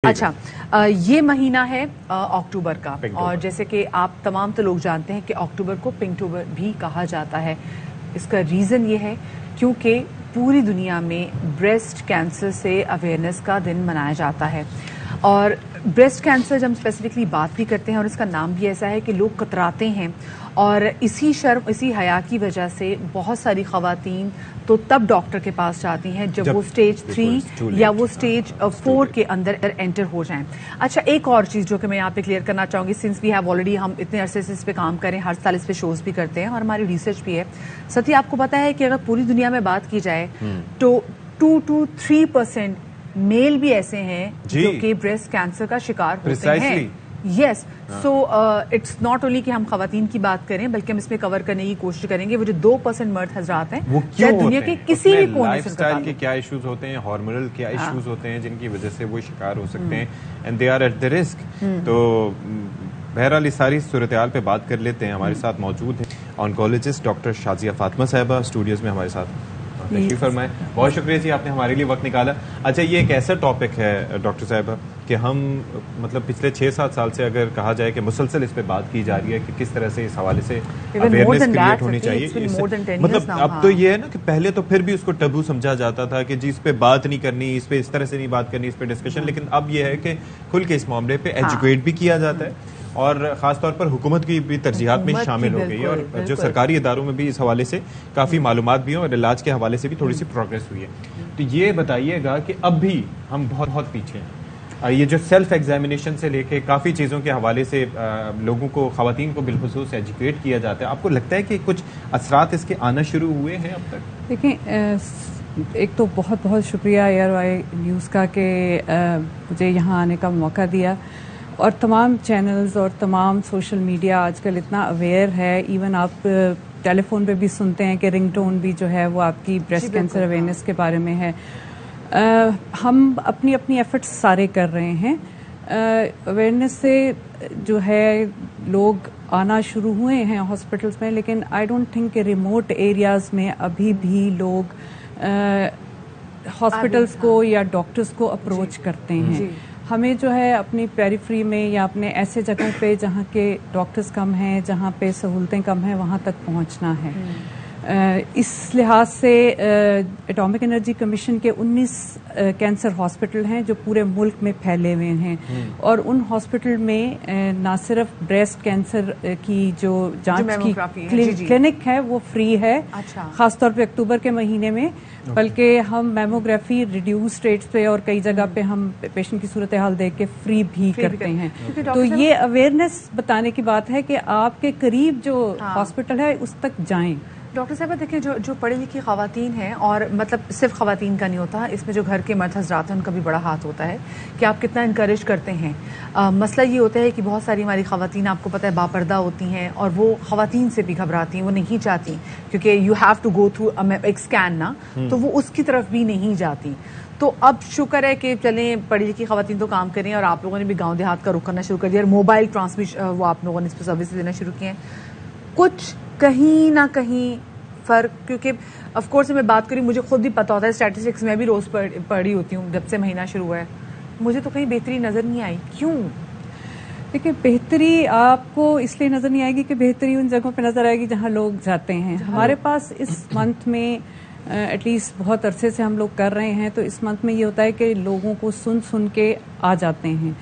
اچھا یہ مہینہ ہے اکتوبر کا، اور جیسے کہ آپ تمام تو لوگ جانتے ہیں کہ اکتوبر کو پنکٹوبر بھی کہا جاتا ہے۔ اس کا ریزن یہ ہے کیونکہ پوری دنیا میں بریسٹ کینسر سے اویئرنیس کا دن منایا جاتا ہے، اور بریسٹ کینسر جب ہم اسپیسیفکلی بات بھی کرتے ہیں اور اس کا نام بھی ایسا ہے کہ لوگ کتراتے ہیں، اور اسی شرم اسی حیا کی وجہ سے بہت ساری خواتین تو تب ڈاکٹر کے پاس جاتی ہیں جب وہ سٹیج 3 یا وہ سٹیج 4 کے اندر انٹر ہو جائیں۔ اچھا ایک اور چیز جو کہ میں یہاں پہ کلیئر کرنا چاہوں گی، سنس وی ہیو آلریڈی، ہم اتنے عرصے سے اس پہ کام کریں، ہر سال اس پہ شوز بھی کرتے ہیں اور ہماری ریسرچ بھی ہے۔ ساتھی آپ کو پتا ہے کہ اگر پوری دنیا میں بات کی جائے تو 2 to 3% میل بھی ایسے ہیں جو کہ بریسٹ کینسر کا شکار ہوتے ہیں۔ یس، سو اٹس ناٹ اونلی کہ ہم خواتین کی بات کریں، بلکہ ہم اس میں کور کرنے کی کوشش کریں گے وہ جو 2% مرد حضرات ہیں وہ کیوں دنیا کے کسی بھی کونے لائف سٹائل کے کیا ایشوز ہوتے ہیں، ہارمونل کیا ایشوز ہوتے ہیں جن کی وجہ سے وہ شکار ہو سکتے ہیں، and they are at the risk. تو بہرحال اس ساری صورتحال پہ بات کر لیتے ہیں۔ ہمارے ساتھ موجود ہیں آنکولوجسٹ ڈاکٹر شازیہ فاطمہ صاحبہ اسٹوڈیوز میں ہمارے ساتھ تشریف فرمائیں۔ بہت شکریہ جی، آپ نے ہمارے لیے وقت نکالا۔ اچھا یہ ایک ایسا ٹاپک ہے ڈاکٹر صاحبہ کہ ہم مطلب پچھلے 6-7 سال سے اگر کہا جائے کہ مسلسل اس پہ بات کی جا رہی ہے کہ کس طرح سے اس حوالے سے اویئرنیس کریٹ ہونی چاہیے۔ مطلب اب تو یہ ہے نا کہ پہلے تو پھر بھی اس کو ٹبو سمجھا جاتا تھا کہ جی اس پہ بات نہیں کرنی، اس پہ اس طرح سے نہیں بات کرنی، اس پہ ڈسکشن، لیکن اب یہ ہے کہ کھل کے اس معاملے پہ ایجوکیٹ بھی کیا جاتا ہے، اور خاص طور پر حکومت کی بھی ترجیحات میں شامل ہو گئی ہے، اور جو سرکاری اداروں میں بھی اس حوالے سے کافی معلومات بھی ہیں، اور علاج کے حوالے سے بھی تھوڑی سی پروگریس ہوئی ہے۔ تو یہ بتائیے گا کہ اب بھی ہم بہت پیچھے ہیں، یہ جو سیلف ایگزامینیشن سے لے کے کافی چیزوں کے حوالے سے لوگوں کو، خواتین کو بالخصوص ایجوکیٹ کیا جاتا ہے، آپ کو لگتا ہے کہ کچھ اثرات اس کے آنا شروع ہوئے ہیں اب تک؟ دیکھیں، ایک تو بہت بہت شکریہ ایئر وائی نیوز کا کہ مجھے یہاں آنے کا موقع دیا، اور تمام چینلز اور تمام سوشل میڈیا آج کل اتنا اویئر ہے، ایون آپ ٹیلی فون پہ بھی سنتے ہیں کہ رنگ ٹون بھی جو ہے وہ آپ کی بریسٹ کینسر اویئرنیس کے بارے میں ہے۔ ہم اپنی ایفرٹس سارے کر رہے ہیں، اویئرنیس سے جو ہے لوگ آنا شروع ہوئے ہیں ہاسپٹلس میں، لیکن آئی ڈونٹ تھنک کہ ریموٹ ایریاز میں ابھی بھی لوگ ہاسپٹلس کو یا ڈاکٹرز کو اپروچ کرتے ہیں۔ ہمیں جو ہے اپنی پیریفری میں یا اپنے ایسے جگہوں پہ جہاں کے ڈاکٹرز کم ہیں، جہاں پہ سہولتیں کم ہیں، وہاں تک پہنچنا ہے۔ اس لحاظ سے اٹامک انرجی کمیشن کے 19 کینسر ہاسپٹل ہیں جو پورے ملک میں پھیلے ہوئے ہیں، اور ان ہاسپٹل میں نہ صرف بریسٹ کینسر کی جو جانچ کی کلینک ہے وہ فری ہے، خاص طور پہ اکتوبر کے مہینے میں، بلکہ ہم میموگرافی ریڈیوس ریٹس پہ اور کئی جگہ پہ ہم پیشنٹ کی صورتحال دیکھ کے فری بھی کرتے ہیں۔ تو یہ اویئرنیس بتانے کی بات ہے کہ آپ کے قریب جو ہاسپٹل ہے اس تک جائیں۔ ڈاکٹر صاحبہ دیکھیں، جو پڑھی لکھی خواتین ہیں، اور مطلب صرف خواتین کا نہیں ہوتا، اس میں جو گھر کے مرد حضرات ہیں ان کا بھی بڑا ہاتھ ہوتا ہے کہ آپ کتنا انکریج کرتے ہیں۔ مسئلہ یہ ہوتا ہے کہ بہت ساری ہماری خواتین آپ کو پتہ ہے باپردہ ہوتی ہیں، اور وہ خواتین سے بھی گھبراتی ہیں، وہ نہیں چاہتی کیونکہ you have to go through ایک اسکین نا، تو وہ اس کی طرف بھی نہیں جاتی۔ تو اب شکر ہے کہ چلیں پڑھی لکھی خواتین تو کام کریں، اور آپ لوگوں نے بھی گاؤں دیہات کا رخ کرنا شروع کر دیا، اور موبائل ٹرانسمیشن وہ آپ لوگوں نے اس پہ سروس دینا شروع کی ہیں۔ کچھ کہیں نہ کہیں فرق، کیونکہ آف کورس میں بات کری، مجھے خود بھی پتا ہوتا ہے اسٹیٹسٹکس میں بھی روز پڑھی ہوتی ہوں جب سے مہینہ شروع ہوا ہے، مجھے تو کہیں بہتری نظر نہیں آئی۔ کیوں؟ دیکھیں، بہتری آپ کو اس لیے نظر نہیں آئے گی کہ بہتری ان جگہوں پہ نظر آئے گی جہاں لوگ جاتے ہیں۔ ہمارے پاس اس منتھ میں ایٹ لیسٹ بہت عرصے سے ہم لوگ کر رہے ہیں، تو اس منتھ میں یہ ہوتا ہے کہ لوگوں کو سن کے آ جاتے ہیں۔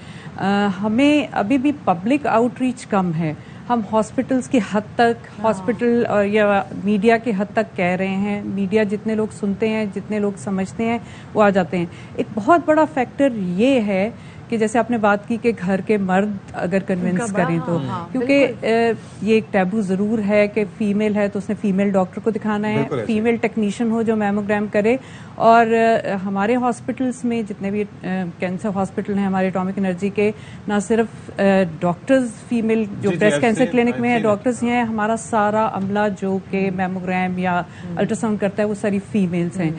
ہمیں ابھی بھی پبلک آؤٹ ریچ کم ہے، ہم ہاسپٹلس کی حد تک، ہاسپٹل یا میڈیا کی حد تک کہہ رہے ہیں، میڈیا جتنے لوگ سنتے ہیں، جتنے لوگ سمجھتے ہیں وہ آ جاتے ہیں۔ ایک بہت بڑا فیکٹر یہ ہے کہ جیسے آپ نے بات کی کہ گھر کے مرد اگر کنونس کریں تو، کیونکہ یہ ایک ٹیبو ضرور ہے کہ فیمیل ہے تو اس نے فیمیل ڈاکٹر کو دکھانا ہے، فیمیل ٹیکنیشین ہو جو میموگرام کرے، اور ہمارے ہاسپٹلس میں جتنے بھی کینسر ہاسپٹل ہیں ہمارے اٹامک انرجی کے، نہ صرف ڈاکٹرز فیمیل جو بریسٹ کینسر کلینک میں ہیں ڈاکٹرز ہیں، ہمارا سارا عملہ جو کہ میموگرام یا الٹرا ساؤنڈ کرتا ہے وہ ساری فیمیلز ہیں۔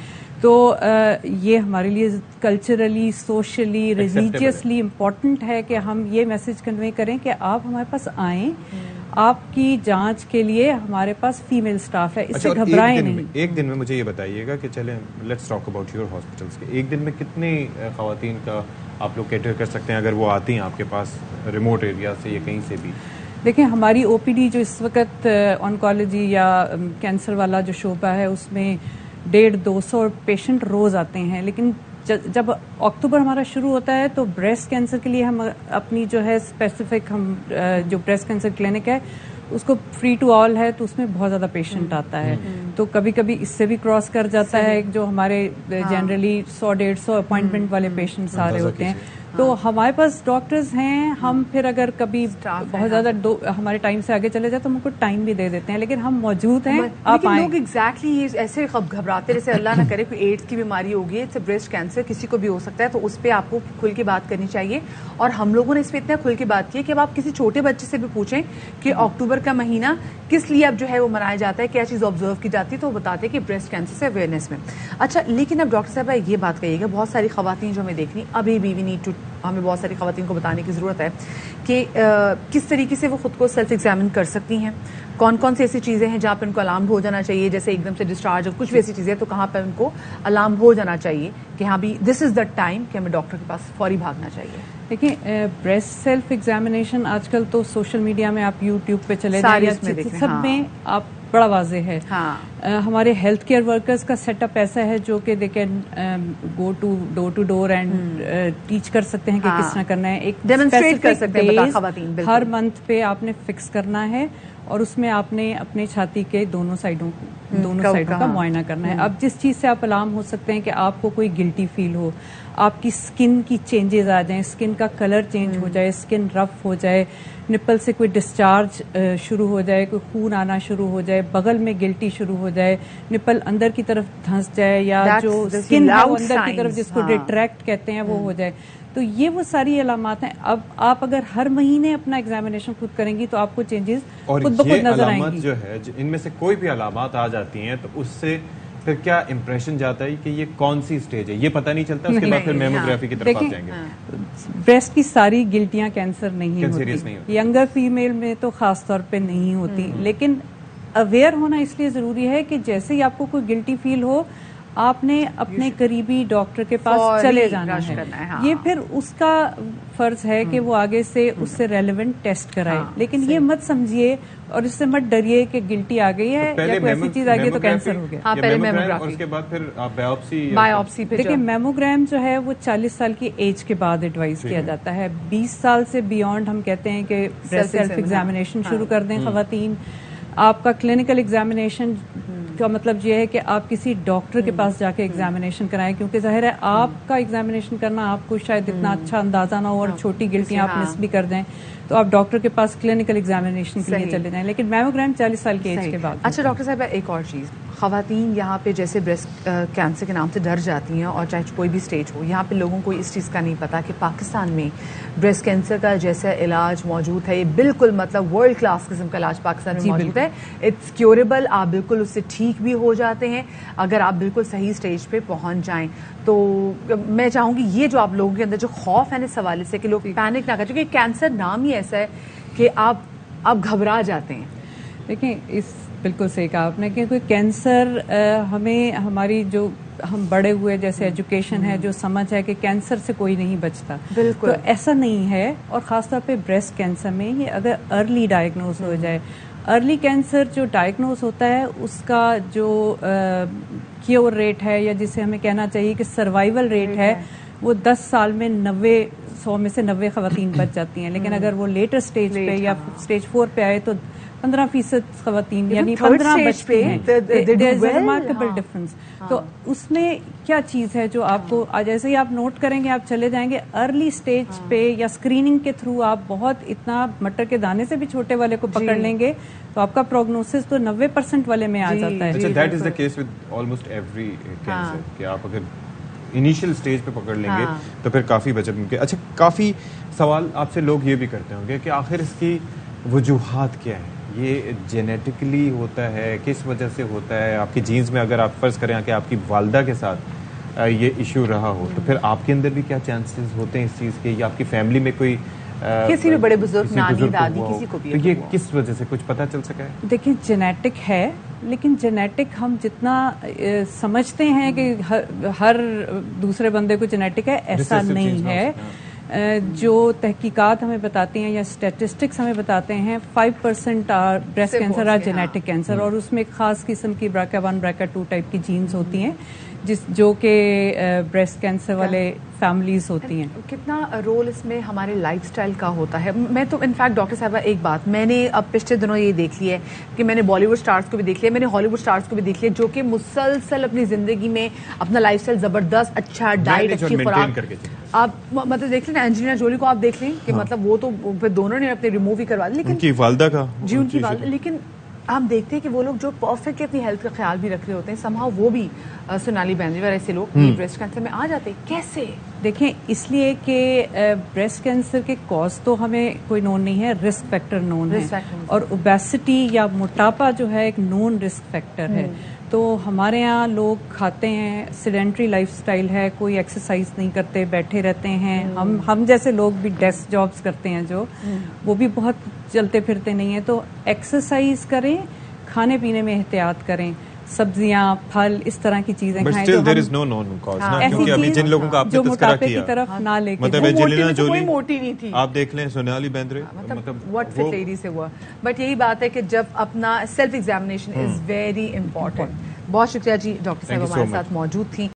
تو یہ ہمارے لیے کلچرلی، سوشلی، ریلیجیسلی امپورٹنٹ ہے کہ ہم یہ میسج کنوے کریں کہ آپ ہمارے پاس آئیں، آپ کی جانچ کے لیے ہمارے پاس فیمیل سٹاف ہے, اس سے گھبرائیں نہیں. ایک دن میں مجھے یہ بتائیے گا کہ چلیں let's talk about your hospitals کے, ایک دن میں کتنی خواتین کا آپ لوگ کیٹر کر سکتے ہیں اگر وہ آتی ہیں آپ کے پاس ریموٹ ایریا سے یا کہیں سے بھی؟ دیکھیں ہماری او پی ڈی جو اس وقت آنکالوجی یا کینسر والا جو شعبہ ہے اس میں 150-200 پیشنٹ روز آتے ہیں, لیکن جب اکتوبر ہمارا شروع ہوتا ہے تو بریسٹ کینسر کے لیے ہم اپنی جو ہے اسپیسیفک ہم جو بریسٹ کینسر کلینک ہے اس کو فری ٹو آل ہے, تو اس میں بہت زیادہ پیشنٹ آتا ہے, تو کبھی کبھی اس سے بھی کراس کر جاتا ہے جو ہمارے جنرلی 100-150 اپوائنٹمنٹ والے پیشنٹس آ رہے ہوتے ہیں. تو ہمارے پاس ڈاکٹرز ہیں, ہم پھر اگر کبھی بہت زیادہ ہمارے ٹائم سے آگے چلے جائے تو ہم کو ٹائم بھی دے دیتے ہیں, لیکن ہم موجود ہیں. آپ آئیں. لوگ ایگزیکٹلی ایسے گھبراتے جیسے اللہ نہ کرے کوئی ایڈس کی بیماری ہوگی, بریسٹ کینسر کسی کو بھی ہو سکتا ہے, تو اس پہ آپ کو کھل کے بات کرنی چاہیے. اور ہم لوگوں نے اس پہ اتنا کھل کے بات کی ہے کہ اب آپ کسی چھوٹے بچے سے بھی پوچھیں کہ اکتوبر کا مہینہ کس لیے اب جو ہے وہ منایا جاتا ہے, کیا چیز آبزرو کی جاتی ہے, تو وہ بتاتے ہیں کہ بریسٹ کینسر سے اویئرنیس میں. اچھا لیکن اب ڈاکٹر صاحبہ یہ بات کہیے گا, بہت ساری خواتین جو ہمیں دیکھنی ابھی بھی نیڈ ٹو, ہمیں بہت ساری خواتین کو بتانے کی ضرورت ہے کہ کس طریقے سے وہ خود کو سیلف ایگزامن کر سکتی ہیں, کون کون سی ایسی چیزیں ہیں جہاں پہ ان کو الارم ہو جانا چاہیے, جیسے ایک دم سے ڈسچارج اور کچھ بھی ایسی چیزیں تو کہاں پہ ان کو الارم ہو جانا چاہیے کہ ہاں بھی دس از دا ٹائم کہ ہمیں ڈاکٹر کے پاس فوری بھاگنا چاہیے. دیکھیں بریسٹ سیلف ایگزامینیشن آج کل تو سوشل میڈیا میں آپ یوٹیوب پہ چلے جائیں, سب میں آپ بڑا واضح ہے. ہمارے ہیلتھ کیئر ورکرز کا سیٹ اپ ایسا ہے جو کہ they can go to door and teach کر سکتے ہیں کہ کس طرح کرنا ہے. ایک ڈیمونسٹریٹ کر سکتے ہیں خواتین, ہر منتھ پہ آپ نے فکس کرنا ہے اور اس میں آپ نے اپنے چھاتی کے دونوں سائڈوں کا معائنہ کرنا ہے. اب جس چیز سے آپ الارم ہو سکتے ہیں کہ آپ کو کوئی گلٹی فیل ہو, آپ کی سکن کی چینجز آ جائیں, سکن کا کلر چینج ہو جائے, سکن رف ہو جائے, نپل سے کوئی ڈسچارج شروع ہو جائے, کوئی خون آنا شروع ہو جائے, بغل میں گلٹی شروع ہو جائے, نپل اندر کی طرف دھنس جائے, یا جو سکن اندر کی طرف جس کو ریٹریکٹ کہتے ہیں وہ ہو جائے, تو یہ وہ ساری علامات ہیں. اب آپ اگر ہر مہینے اپنا ایگزامینیشن خود کریں گی تو آپ کو چینجز خود بخود نظر آئیں گی. جو ہے ان میں سے کوئی بھی علامات آ جاتی ہیں تو اس سے پھر کیا امپریشن جاتا ہے کہ یہ کون سی سٹیج ہے, یہ پتہ نہیں چلتا, اس کے بعد پھر میموگرافی کی طرف آ جائیں گے. بریسٹ کی ساری گلٹیاں کینسر نہیں ہوتی, ینگر فیمیل میں تو خاص طور پہ نہیں ہوتی, لیکن اویئر ہونا اس لیے ضروری ہے کہ جیسے ہی آپ کو کوئی گلٹی فیل ہو آپ نے اپنے قریبی ڈاکٹر کے پاس چلے جانا ہے. یہ پھر اس کا فرض ہے کہ وہ آگے سے اس سے ریلیونٹ ٹیسٹ کرائے, لیکن یہ مت سمجھیے اور اس سے مت ڈریے کہ گلٹی آ گئی ہے یا کوئی ایسی چیز آ گئی تو کینسر ہو گیا. پہلے میموگرام اور اس کے بعد پھر بایوپسی. دیکھیں میموگرام جو ہے وہ 40 سال کی ایج کے بعد ایڈوائز کیا جاتا ہے. 20 سال سے بیونڈ ہم کہتے ہیں کہ بریسٹ سیلف ایگزامینیشن شروع کر دیں خواتین. آپ کا کلینکل ایگزامینیشن کا مطلب یہ ہے کہ آپ کسی ڈاکٹر کے پاس جا کے ایگزامینیشن کرائیں, کیونکہ ظاہر ہے آپ کا ایگزامینیشن کرنا آپ کو شاید اتنا اچھا اندازہ نہ ہو اور چھوٹی گلٹیاں آپ مس بھی کر دیں, تو آپ ڈاکٹر کے پاس کلینکل ایگزامینیشن کے لیے چلے جائیں, لیکن میموگرام 40 سال کی ایج کے بعد. اچھا ڈاکٹر صاحب ایک اور چیز, خواتین یہاں پہ جیسے بریسٹ کینسر کے نام سے ڈر جاتی ہیں, اور چاہے کوئی بھی اسٹیج ہو, یہاں پہ لوگوں کو اس چیز کا نہیں پتا کہ پاکستان میں بریسٹ کینسر کا جیسا علاج موجود ہے, یہ بالکل مطلب ورلڈ کلاس قسم کا علاج پاکستان میں موجود ہے. اٹس کیوریبل, آپ بالکل اس سے ٹھیک بھی ہو جاتے ہیں اگر آپ بالکل صحیح اسٹیج پہ پہنچ جائیں. تو میں چاہوں گی یہ جو آپ لوگوں کے اندر جو خوف ہے اس حوالے سے کہ لوگ پینک نہ کریں, کیونکہ کینسر نام ہی ایسا ہے کہ آپ گھبرا جاتے ہیں. دیکھیں اس بالکل صحیح کہا آپ نے, کیونکہ کینسر ہمیں ہماری جو ہم بڑے ہوئے جیسے ایجوکیشن ہے, جو سمجھ ہے کہ کینسر سے کوئی نہیں بچتا, بالکل تو ایسا نہیں ہے. اور خاص طور پہ بریسٹ کینسر میں یہ اگر ارلی ڈائگنوز ہو جائے, ارلی کینسر جو ڈائگنوز ہوتا ہے اس کا جو کیور ریٹ ہے, یا جسے ہمیں کہنا چاہیے کہ سروائیول ریٹ ہے, وہ 10 سال میں 100 میں سے 90 خواتین بچ جاتی ہیں. لیکن اگر وہ لیٹر سٹیج پہ یا سٹیج 4 پہ آئے تو 15% خواتین یعنی 15 بچتے ہیں. Remarkable difference. تو اس میں کیا چیز ہے جو آپ کو جیسے ہی آپ نوٹ کریں گے آپ چلے جائیں گے ارلی سٹیج پہ, یا اسکریننگ کے تھرو آپ بہت اتنا مٹر کے دانے سے بھی چھوٹے والے کو پکڑ لیں گے تو آپ کا پروگنوسس تو 90% والے میں آ جاتا ہے. اچھا, that is the case with almost every cancer کہ آپ اگر انیشیل سٹیج پہ پکڑ لیں گے تو پھر کافی بچت ممکن. اچھا, کافی سوال آپ سے لوگ یہ بھی کرتے ہوں گے کہ آخر اس کی وجوہات کیا ہے, یہ جینیٹکلی ہوتا ہے, کس وجہ سے ہوتا ہے, آپ کی جینز میں اگر آپ فرض کریں کہ آپ کی والدہ کے ساتھ یہ ایشو رہا ہو تو پھر آپ کے اندر بھی کیا چانسز ہوتے ہیں اس چیز کے, یا آپ کی فیملی میں کوئی کسی بھی بڑے بزرگ نانی دادی کسی کو بھی تو یہ کس وجہ سے کچھ پتہ چل سکا ہے؟ دیکھیں جینیٹک ہے، لیکن جینیٹک ہم جتنا سمجھتے ہیں کہ ہر دوسرے بندے کو جینیٹک ہے، ایسا نہیں ہے. جو تحقیقات ہمیں بتاتی ہیں یا اسٹیٹسٹکس ہمیں بتاتے ہیں 5% breast cancer are genetic cancer, اور اس میں ایک خاص قسم کی BRCA1 BRCA2 ٹائپ کی جینز ہوتی ہیں جو کہ بریسٹ کینسر والے فیملیز ہوتی ہیں. کتنا رول اس میں ہمارے لائف سٹائل کا ہوتا ہے؟ میں تو انفیکٹ ڈاکٹر صاحبہ ایک بات میں نے اب پچھلے دنوں یہ دیکھ لی ہے کہ میں نے بالی ووڈ اسٹارز کو بھی دیکھ لیا، میں نے ہالی ووڈ اسٹارز کو بھی دیکھ لیا جو کہ مسلسل اپنی زندگی میں اپنا لائف سٹائل زبردست، اچھا ڈائٹ، اچھی خوراک. آپ مطلب دیکھ لیں انجلینا جولی کو آپ دیکھ لیں کہ مطلب وہ تو دونوں نے اپنے ریموو ہی کروا دیا، لیکن ان کی والدہ کا جی ان کی والدہ، لیکن آپ دیکھتے ہیں کہ وہ لوگ جو پرفیکٹلی اپنی ہیلتھ کا خیال بھی رکھ رہے ہوتے ہیں سمہاؤ وہ بھی سونالی بیندرے اور ایسے لوگ بریسٹ کینسر میں آ جاتے ہیں. کیسے؟ دیکھیں اس لیے کہ بریسٹ کینسر کے کاز تو ہمیں کوئی نون نہیں ہے، رسک فیکٹر نون ہے، اور اوبیسٹی یا موٹاپا جو ہے ایک نون رسک فیکٹر ہے. تو ہمارے ہاں لوگ کھاتے ہیں، سیڈنٹری لائف سٹائل ہے، کوئی ایکسرسائز نہیں کرتے، بیٹھے رہتے ہیں. ہم جیسے لوگ بھی ڈیسک جابس کرتے ہیں جو وہ بھی بہت چلتے پھرتے نہیں ہیں. تو ایکسرسائز کریں، کھانے پینے میں احتیاط کریں، سبزیاں، پھل، اس طرح کی چیزیں کھائیں جو موٹاپے کی طرف نہ لے کے کوئی موٹی نہیں تھی. آپ دیکھ لیں سونالی بیندرے مطلب واٹ فٹ لیڈی سے ہوا. بٹ یہی بات ہے کہ جب اپنا self examination is very important. بہت شکریہ جی ڈاکٹر صاحب ہمارے ساتھ موجود تھیں.